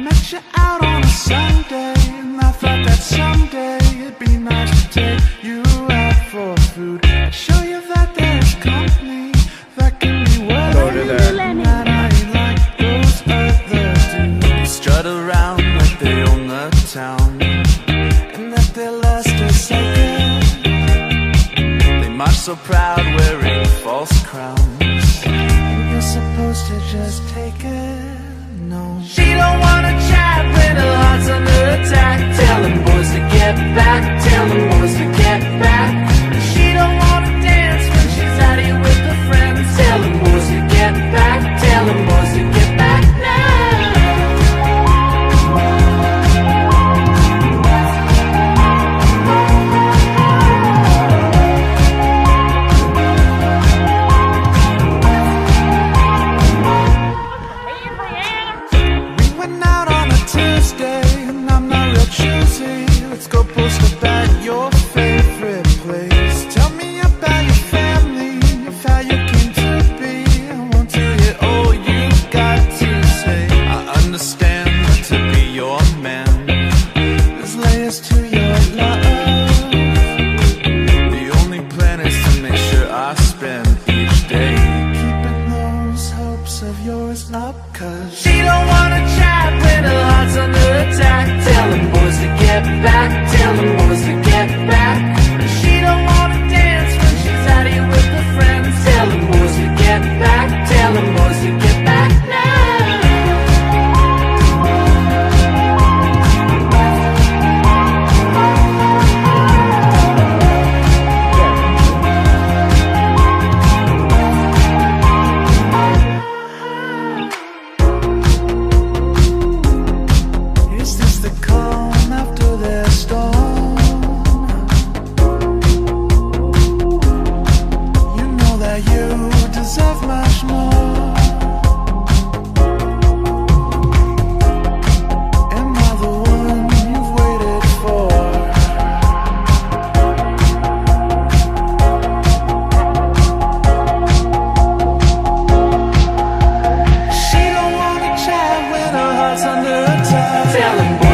met you out on a Sunday, and I thought that someday it'd be nice to take you out for food. Show you that there's company that can be worth it, and that I ain't like those other dudes who strut around like they own the town, and that their lust is sacred. They march so proud wearing false crowns, and you're supposed to just take it. No, she don't wanna chat when her heart's under attack. Tell them boys to get back, tell them boys to get back. She don't wanna dance when she's out here with her friends. Tell them boys to get back, tell them boys to get back now. Tuesday, and I'm not real choosy. Let's go post up at your favorite place. Tell me about your family, of how you came to be. I won't tell you all you got to say. I understand that to be your man, there's layers to your love. The only plan is to make sure I spend each day keeping those hopes of yours up, 'cause she don't wanna chat when her heart's under attack. Tell them boys to get back, tell them boys to get back. She don't wanna dance when she's out here with her friends. Tell them boys to get back, tell them boys to get back now. Tell them